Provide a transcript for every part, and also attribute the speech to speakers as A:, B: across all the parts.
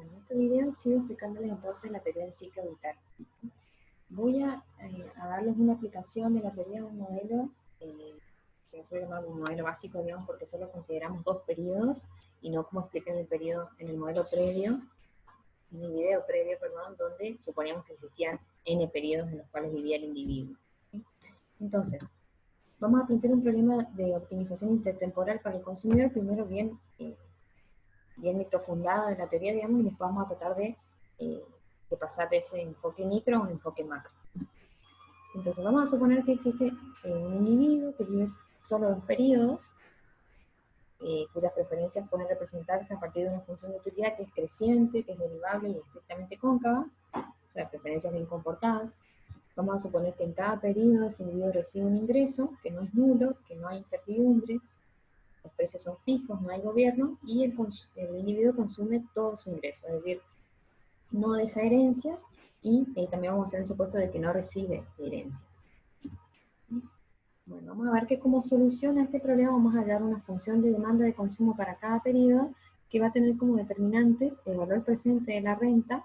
A: Bueno, en este video sigo explicándoles entonces la teoría del ciclo vital. Voy a darles una aplicación de la teoría de un modelo, que nosotros llamamos un modelo básico, digamos, porque solo consideramos dos periodos, y no como expliqué en el modelo previo, en el video previo, perdón, donde suponíamos que existían n periodos en los cuales vivía el individuo. ¿Sí? Entonces, vamos a plantear un problema de optimización intertemporal para el consumidor, primero bien microfundada de la teoría, digamos, y después vamos a tratar de pasar de ese enfoque micro a un enfoque macro. Entonces vamos a suponer que existe un individuo que vive solo dos periodos, cuyas preferencias pueden representarse a partir de una función de utilidad que es creciente, que es derivable y estrictamente cóncava, o sea, preferencias bien comportadas. Vamos a suponer que en cada periodo ese individuo recibe un ingreso que no es nulo, que no hay incertidumbre, los precios son fijos, no hay gobierno, y el individuo consume todo su ingreso, es decir, no deja herencias, y también vamos a hacer el supuesto de que no recibe herencias. Bueno, vamos a ver que como solución a este problema vamos a hallar una función de demanda de consumo para cada periodo que va a tener como determinantes el valor presente de la renta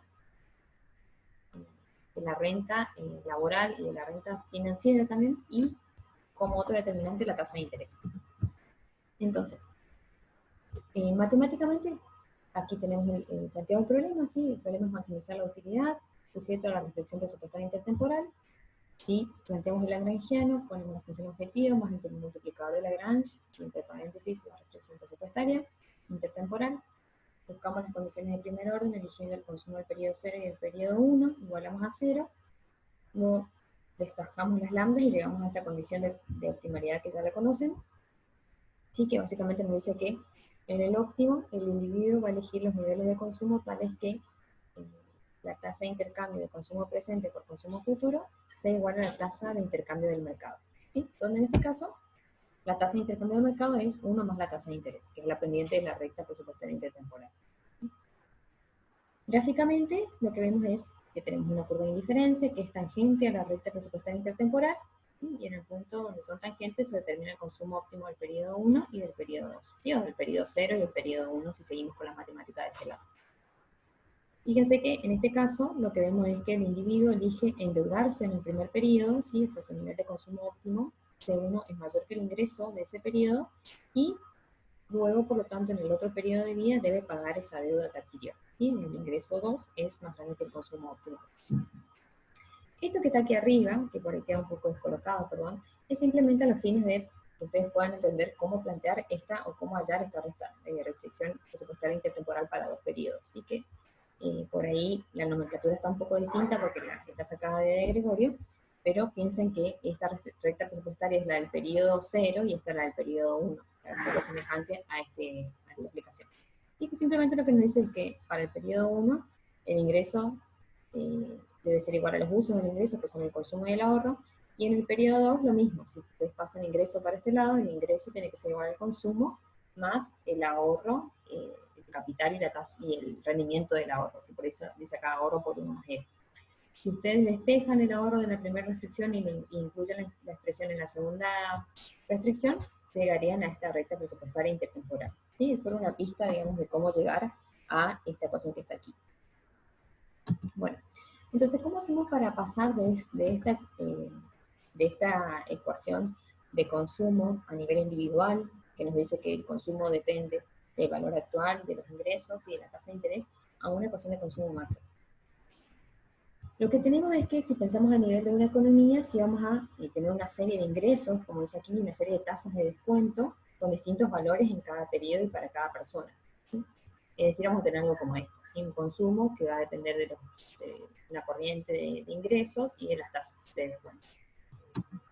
A: laboral y de la renta financiera también, y como otro determinante la tasa de interés. Entonces, matemáticamente, aquí tenemos planteado el problema, ¿sí? El problema es maximizar la utilidad, sujeto a la reflexión presupuestaria intertemporal. Si planteamos el lagrangiano, ponemos la función objetiva más el multiplicador de Lagrange, y entre paréntesis la reflexión presupuestaria intertemporal. Buscamos las condiciones de primer orden, eligiendo el consumo del periodo 0 y del periodo 1, igualamos a 0. Luego despejamos las lambdas y llegamos a esta condición de optimalidad que ya la conocen. Sí, que básicamente nos dice que en el óptimo el individuo va a elegir los niveles de consumo tales que la tasa de intercambio de consumo presente por consumo futuro sea igual a la tasa de intercambio del mercado. ¿Sí? Donde en este caso la tasa de intercambio del mercado es 1 más la tasa de interés, que es la pendiente de la recta presupuestaria intertemporal. Gráficamente lo que vemos es que tenemos una curva de indiferencia que es tangente a la recta presupuestaria intertemporal, y en el punto donde son tangentes se determina el consumo óptimo del periodo 1 y del periodo 2, ¿sí? O del periodo 0 y el periodo 1 si seguimos con la matemática de este lado. Fíjense que en este caso lo que vemos es que el individuo elige endeudarse en el primer periodo, ¿sí? O sea, su nivel de consumo óptimo, C1 es mayor que el ingreso de ese periodo, y luego, por lo tanto, en el otro periodo de vida debe pagar esa deuda que adquirió. ¿Sí? El ingreso 2 es más grande que el consumo óptimo. Esto que está aquí arriba, que por ahí queda un poco descolocado, perdón, es simplemente a los fines de que ustedes puedan entender cómo plantear esta o cómo hallar esta restricción presupuestaria intertemporal para dos periodos. Así que por ahí la nomenclatura está un poco distinta porque está sacada de Gregorio, pero piensen que esta recta presupuestaria es la del periodo 0 y esta es la del periodo 1, para hacerlo semejante a esta aplicación. Y que simplemente lo que nos dice es que para el periodo 1 el ingreso debe ser igual a los usos del ingreso, que son el consumo y el ahorro, y en el periodo 2 lo mismo, si ustedes pasan el ingreso para este lado, el ingreso tiene que ser igual al consumo, más el ahorro, el capital y la tasa y el rendimiento del ahorro. Si por eso dice acá ahorro por 1 más E. Si ustedes despejan el ahorro de la primera restricción y incluyen la expresión en la segunda restricción, llegarían a esta recta presupuestaria intertemporal. ¿Sí? Es solo una pista, digamos, de cómo llegar a esta ecuación que está aquí. Bueno, entonces, ¿cómo hacemos para pasar de esta ecuación de consumo a nivel individual, que nos dice que el consumo depende del valor actual, de los ingresos y de la tasa de interés, a una ecuación de consumo macro? Lo que tenemos es que si pensamos a nivel de una economía, si vamos a tener una serie de ingresos, como dice aquí, una serie de tasas de descuento con distintos valores en cada periodo y para cada persona. ¿Sí? Es decir, vamos a tener algo como esto, ¿sí? Un consumo que va a depender de la corriente de ingresos y de las tasas de descuento.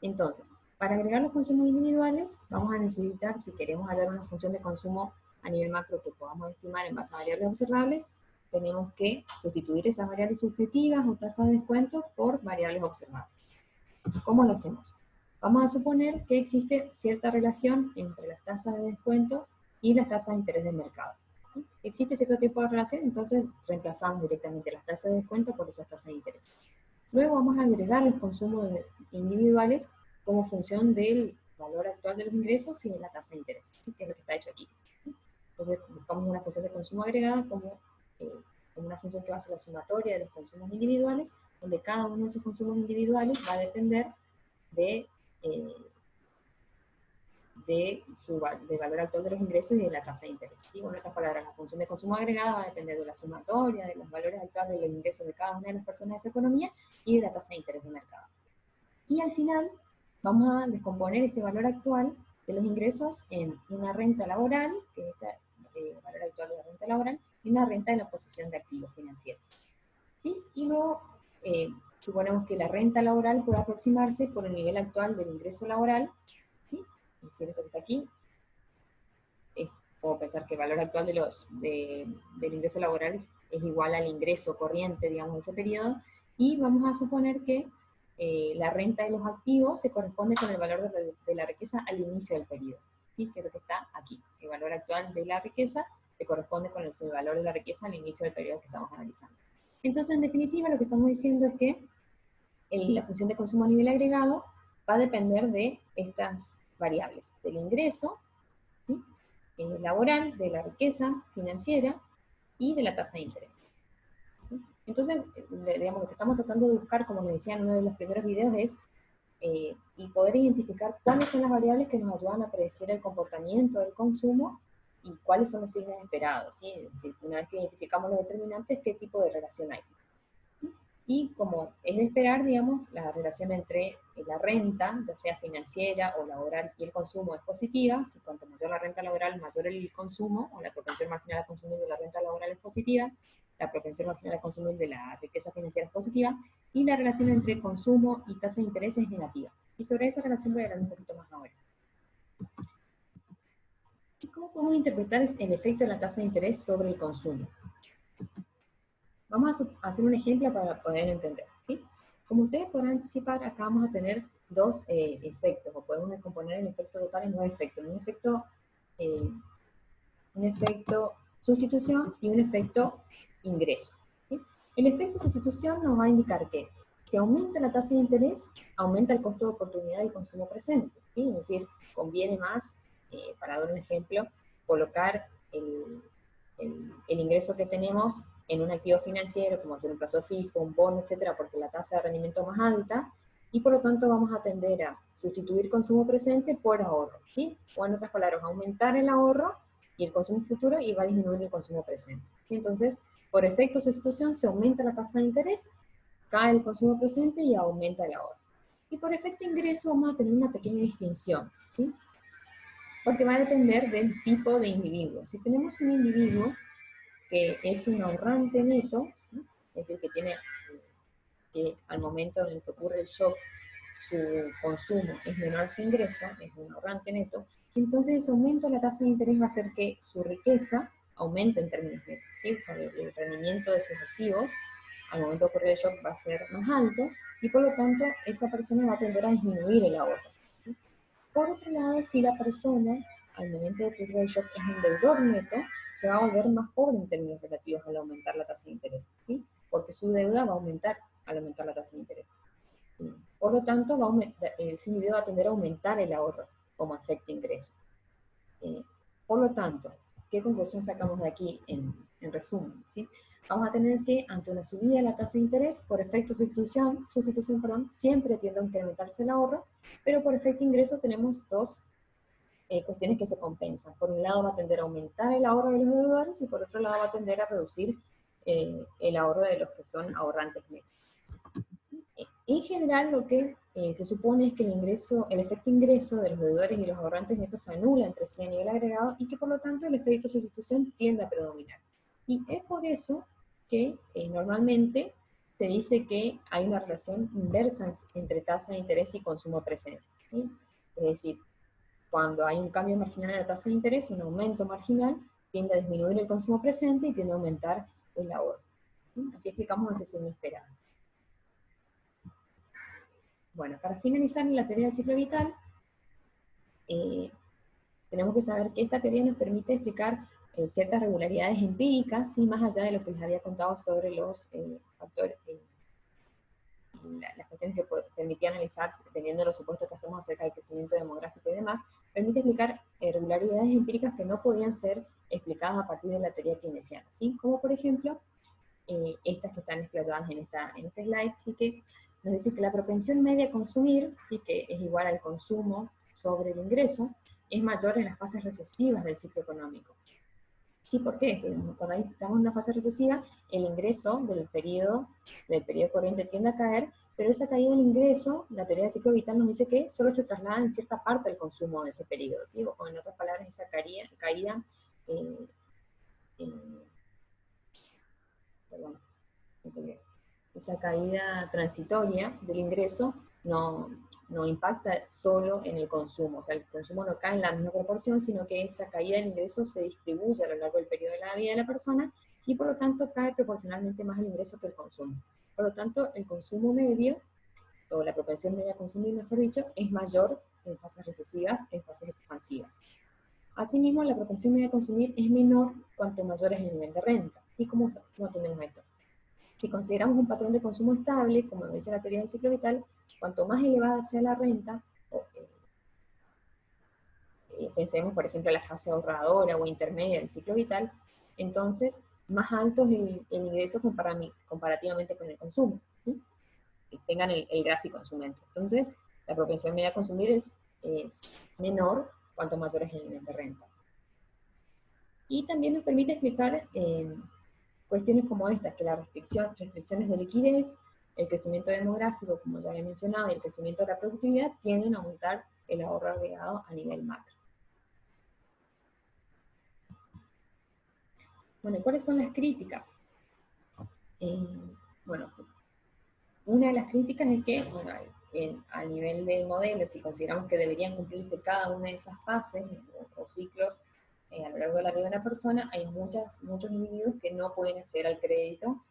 A: Entonces, para agregar los consumos individuales, vamos a necesitar, si queremos hallar una función de consumo a nivel macro que podamos estimar en base a variables observables, tenemos que sustituir esas variables subjetivas o tasas de descuento por variables observables. ¿Cómo lo hacemos? Vamos a suponer que existe cierta relación entre las tasas de descuento y las tasas de interés del mercado. ¿Sí? Existe cierto tipo de relación, entonces reemplazamos directamente las tasas de descuento por esas tasas de interés. Luego vamos a agregar los consumos individuales como función del valor actual de los ingresos y de la tasa de interés, ¿sí? Que es lo que está hecho aquí. Entonces buscamos una función de consumo agregada como como una función que va a ser la sumatoria de los consumos individuales, donde cada uno de esos consumos individuales va a depender de, del valor actual de los ingresos y de la tasa de interés. ¿Sí? Bueno, en otras palabras, la función de consumo agregada va a depender de la sumatoria, de los valores actuales de los ingresos de cada una de las personas de esa economía y de la tasa de interés de mercado. Y al final vamos a descomponer este valor actual de los ingresos en una renta laboral, que es el valor actual de la renta laboral, y una renta de la posesión de activos financieros. ¿Sí? Y luego suponemos que la renta laboral puede aproximarse por el nivel actual del ingreso laboral, ¿sí? Es decir, esto que está aquí, puedo pensar que el valor actual del ingreso laboral es igual al ingreso corriente, digamos, de ese periodo, y vamos a suponer que la renta de los activos se corresponde con el valor de la riqueza al inicio del periodo, ¿sí? Que es lo que está aquí. El valor actual de la riqueza se corresponde con el valor de la riqueza al inicio del periodo que estamos analizando. Entonces, en definitiva, lo que estamos diciendo es que la función de consumo a nivel agregado va a depender de estas variables, del ingreso, ¿sí? Laboral, de la riqueza financiera y de la tasa de interés. ¿Sí? Entonces, digamos, lo que estamos tratando de buscar, como les decía en uno de los primeros videos, es y poder identificar cuáles son las variables que nos ayudan a predecir el comportamiento del consumo y cuáles son los signos esperados. ¿Sí? Es decir, una vez que identificamos los determinantes, qué tipo de relación hay. Y como es de esperar, digamos, la relación entre la renta, ya sea financiera o laboral, y el consumo es positiva. Si cuanto mayor la renta laboral, mayor el consumo, o la propensión marginal a consumir de la renta laboral es positiva, la propensión marginal a consumir de la riqueza financiera es positiva, y la relación entre consumo y tasa de interés es negativa. Y sobre esa relación voy a hablar un poquito más ahora. ¿Cómo podemos interpretar el efecto de la tasa de interés sobre el consumo? Vamos a hacer un ejemplo para poder entender. ¿Sí? Como ustedes podrán anticipar, acá vamos a tener dos efectos, o podemos descomponer el efecto total en dos efectos. Un efecto sustitución y un efecto ingreso. ¿Sí? El efecto sustitución nos va a indicar que si aumenta la tasa de interés, aumenta el costo de oportunidad del consumo presente. ¿Sí? Es decir, conviene más, para dar un ejemplo, colocar el ingreso que tenemos en un activo financiero, como hacer un plazo fijo, un bono, etcétera, porque la tasa de rendimiento es más alta, y por lo tanto vamos a tender a sustituir consumo presente por ahorro, ¿sí? O en otras palabras, aumentar el ahorro y el consumo futuro y va a disminuir el consumo presente. ¿Sí? Entonces, por efecto de sustitución se aumenta la tasa de interés, cae el consumo presente y aumenta el ahorro. Y por efecto ingreso vamos a tener una pequeña distinción, ¿sí? Porque va a depender del tipo de individuo. Si tenemos un individuo que es un ahorrante neto, ¿sí? Es decir, que al momento en el que ocurre el shock, su consumo es menor a su ingreso, es un ahorrante neto, entonces ese aumento de la tasa de interés va a hacer que su riqueza aumente en términos netos, ¿sí? O sea, el rendimiento de sus activos al momento de ocurrir el shock va a ser más alto y por lo tanto esa persona va a tender a disminuir el ahorro. ¿Sí? Por otro lado, si la persona al momento de ocurrir el shock es un deudor neto, se va a volver más pobre en términos relativos al aumentar la tasa de interés, ¿sí? Porque su deuda va a aumentar al aumentar la tasa de interés. ¿Sí? Por lo tanto, ese individuo va a tender a aumentar el ahorro como efecto ingreso. Por lo tanto, ¿qué conclusión sacamos de aquí en resumen? ¿Sí? Vamos a tener que, ante una subida de la tasa de interés, por efecto sustitución, siempre tiende a incrementarse el ahorro, pero por efecto ingreso tenemos dos cuestiones que se compensan. Por un lado va a tender a aumentar el ahorro de los deudores y por otro lado va a tender a reducir el ahorro de los que son ahorrantes netos. En general, lo que se supone es que el efecto ingreso de los deudores y los ahorrantes netos se anula entre sí a nivel agregado y que por lo tanto el efecto sustitución tiende a predominar. Y es por eso que normalmente se dice que hay una relación inversa entre tasa de interés y consumo presente. ¿Sí? Es decir, cuando hay un cambio marginal en la tasa de interés, un aumento marginal, tiende a disminuir el consumo presente y tiende a aumentar el ahorro. ¿Sí? Así explicamos ese signo esperado. Bueno, para finalizar la teoría del ciclo vital, tenemos que saber que esta teoría nos permite explicar ciertas regularidades empíricas, ¿sí? Más allá de lo que les había contado sobre los factores, las cuestiones que permitía analizar, dependiendo de los supuestos que hacemos acerca del crecimiento demográfico y demás, permite explicar regularidades empíricas que no podían ser explicadas a partir de la teoría keynesiana, ¿sí? Como por ejemplo, estas que están explayadas en este slide, sí que nos dice que la propensión media a consumir, sí que es igual al consumo sobre el ingreso, es mayor en las fases recesivas del ciclo económico. Sí, ¿por qué? Cuando estamos en una fase recesiva, el ingreso del periodo corriente tiende a caer, pero esa caída del ingreso, la teoría del ciclo vital nos dice que solo se traslada en cierta parte del consumo de ese periodo, ¿sí? O en otras palabras, esa caída eh, eh, perdón, esa caída transitoria del ingreso no, no impacta solo en el consumo, o sea, el consumo no cae en la misma proporción, sino que esa caída del ingreso se distribuye a lo largo del periodo de la vida de la persona y por lo tanto cae proporcionalmente más el ingreso que el consumo. Por lo tanto, el consumo medio, o la propensión media a consumir, mejor dicho, es mayor en fases recesivas que en fases expansivas. Asimismo, la propensión media a consumir es menor cuanto mayor es el nivel de renta. ¿Y cómo tenemos esto? Si consideramos un patrón de consumo estable, como lo dice la teoría del ciclo vital, cuanto más elevada sea la renta, pensemos por ejemplo en la fase ahorradora o intermedia del ciclo vital, entonces más alto es el ingreso comparativamente con el consumo. ¿Sí? Tengan el gráfico en su mente. Entonces, la propensión media a consumir es menor cuanto mayor es el nivel de renta. Y también nos permite explicar cuestiones como estas, que las restricciones de liquidez, el crecimiento demográfico, como ya había mencionado, y el crecimiento de la productividad tienden a aumentar el ahorro agregado a nivel macro. Bueno, ¿cuáles son las críticas? Bueno, una de las críticas es que, bueno, a nivel del modelo, si consideramos que deberían cumplirse cada una de esas fases o ciclos a lo largo de la vida de una persona, hay muchos individuos que no pueden acceder al crédito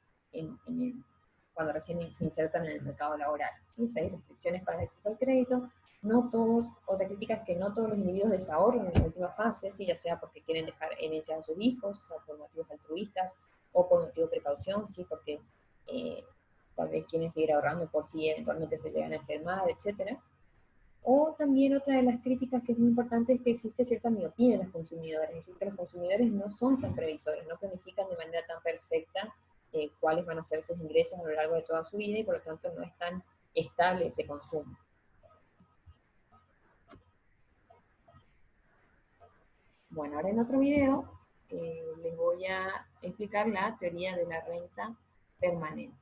A: cuando recién se insertan en el mercado laboral. Entonces hay restricciones para el acceso al crédito. No todos, otra crítica es que no todos los individuos desahorran en la última fase, ¿sí? Ya sea porque quieren dejar herencia a sus hijos, o por motivos altruistas, o por motivo de precaución, ¿sí? Porque tal vez quieren seguir ahorrando por si eventualmente se llegan a enfermar, etc. O también otra de las críticas que es muy importante es que existe cierta miopía en los consumidores, es decir, que los consumidores no son tan previsores, no planifican de manera tan perfecta cuáles van a ser sus ingresos a lo largo de toda su vida y por lo tanto no es tan estable ese consumo. Bueno, ahora en otro video les voy a explicar la teoría de la renta permanente.